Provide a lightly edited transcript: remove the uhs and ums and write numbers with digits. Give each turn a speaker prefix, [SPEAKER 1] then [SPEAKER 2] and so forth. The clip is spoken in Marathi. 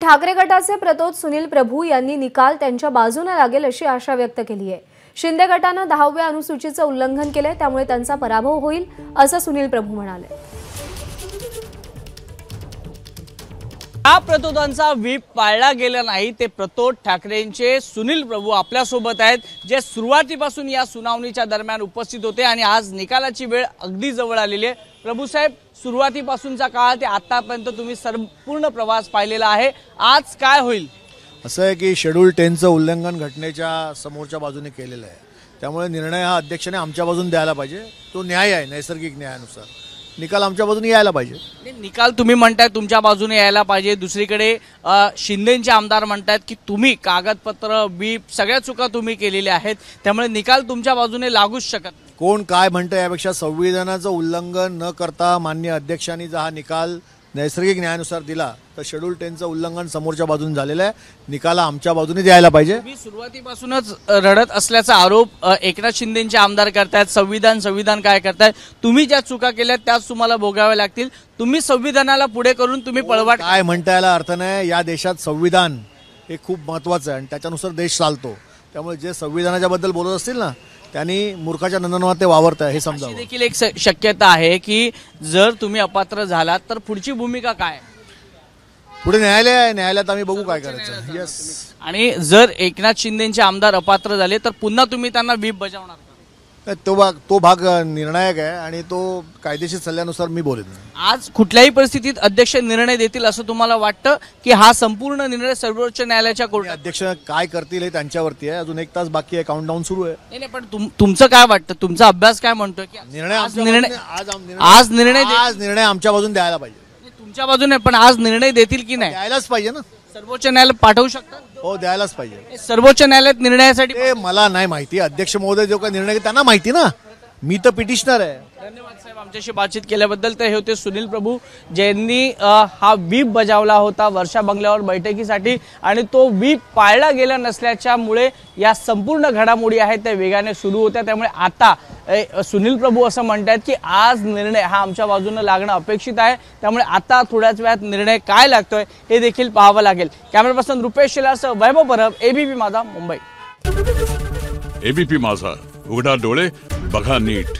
[SPEAKER 1] ठाकरे गटाचे प्रतोद सुनील प्रभू यांनी निकाल त्यांच्या बाजूने लागेल अशी आशा व्यक्त केली आहे। शिंदे गटाने 10व्या अनुसूचीचे उल्लंघन केले, त्यामुळे त्यांचा पराभव होईल असं सुनील प्रभू म्हणाले।
[SPEAKER 2] या प्रतोदांचा व्हीप पाळला गेला नाही ते प्रतोद ठाकरेंचे सुनील प्रभू आपल्या सोबत आहेत, जे सुरुवातीपासून या सुनावणीच्या दरम्यान उपस्थित होते आणि आज निकालाची वेळ अगदी जवळ आलेली आहे। प्रभू साहेब, सुरुवातीपासूनचा काळ ते आतापर्यंत तुम्ही संपूर्ण प्रवास पाहिलेला आहे, आज काय होईल?
[SPEAKER 3] असं आहे की शेड्यूल 10चं उल्लंघन घटनेच्या समोरच्या बाजूने केलेलं आहे, त्यामुळे निर्णय हा अध्यक्षाने आमच्या बाजूने द्यायला पाहिजे। तो न्याय आहे, नैसर्गिक न्यायानुसार निकाल आमच्या बाजूने यायला पाहिजे।
[SPEAKER 2] निकाल तुम्ही म्हणताय तुमच्या बाजूने यायला पाहिजे, दुसरीकडे शिंदेचे आमदार म्हणतायत की तुम्ही कागदपत्र बीप सगळ्या चुका तुम्ही केलेल्या आहेत, त्यामुळे निकाल तुमच्या बाजूने लागूच शकत नाही।
[SPEAKER 3] कोण काय म्हणतं यापेक्षा संविधानाचं उल्लंघन न करता माननीय अध्यक्षांनी जर हा निकाल नैसर्गिक न्यायानुसार दिला तर शेड्यूल 10चं उल्लंघन समोरच्या बाजूने झालेलं आहे, निकाल आमच्या बाजूने द्यायला पाहिजे।
[SPEAKER 2] तुम्ही सुरुवातीपासूनच रडत असल्याचा आरोप एकनाथ शिंदेचे आमदार करतायत। संविधान काय करतायत? तुम्ही ज्या चुका केल्यात त्याच तुम्हाला भोगाव्या लागतील। तुम्ही संविधानाला पुढे करून तुम्ही पळवाट
[SPEAKER 3] काय म्हणता याला अर्थ नाही। या देशात संविधान हे खूप महत्त्वाचं आहे आणि त्याच्यानुसार देश चालतो, त्यामुळे जे संविधानाच्या बद्दल बोलत असतील ना त्यांनी मूर्खाच्या नंदनवनात ते वावरत आहे हे समजावं।
[SPEAKER 2] देखील एक शक्यता आहे की जर तुम्ही अपात्र झालात तर पुढची भूमिका काय?
[SPEAKER 3] पुढे न्यायालय आहे, न्यायालयात आम्ही बघू काय करायचं। यस।
[SPEAKER 2] आणि जर एकनाथ शिंदेचे आमदार अपात्र झाले तर पुन्हा तुम्ही त्यांना व्हीप बजावणार का?
[SPEAKER 3] तो भाग निर्णायक आहे आणि तो कायदेशीर सल्ल्यानुसार मी बोलेन।
[SPEAKER 2] आज कुठल्याही परिस्थितीत अध्यक्ष निर्णय देतील असं तुम्हाला वाटतं की हा संपूर्ण निर्णय सर्वोच्च न्यायालयाच्या कोर्टात?
[SPEAKER 3] अध्यक्ष काय करतील हे त्यांच्यावरती आहे, अजून 1 तास बाकी आहे, काउंटडाऊन सुरू आहे।
[SPEAKER 2] नाही पण तुमचं काय वाटतं? तुमचा अभ्यास काय म्हणतोय की आज
[SPEAKER 3] निर्णय आमच्या बाजूने द्यायला पाहिजे?
[SPEAKER 2] तुमच्या बाजूने, पण आज निर्णय देतील की नाही?
[SPEAKER 3] द्यायलाच पाहिजे ना।
[SPEAKER 2] सर्वोच्च न्यायालय पाठवू शकतात?
[SPEAKER 3] हो, द्यायलाच पाहिजे।
[SPEAKER 2] सर्वोच्च न्यायालयात निर्णयासाठी
[SPEAKER 3] ते मला नाही माहिती, अध्यक्ष महोदय जो काय निर्णय त्यांना माहिती ना, मी तर पिटिशनर आहे।
[SPEAKER 2] धन्यवाद साहेब आमच्याशी बातचीत केल्याबद्दल। तर हे होते सुनील प्रभू, ज्यांनी हा व्हीप बजावला होता वर्षा बंगल्यावर बैठकीसाठी आणि तो व्हीप पाळला गेला नसल्याच्यामुळे या संपूर्ण घडामोडी आहेत त्या वेगाने सुरू होत्या। त्यामुळे आता सुनील प्रभू असं म्हणतात की आज निर्णय हा आमच्या बाजूने लागणं अपेक्षित आहे, त्यामुळे आता थोड्याच वेळात निर्णय काय लागतोय हे देखील पाहावं लागेल। कॅमेरा पर्सन रुपेश शेलारसह वैभव परब, एबीपी माझा, मुंबई।
[SPEAKER 4] एबीपी माझा, उघडा डोळे बघा नीट।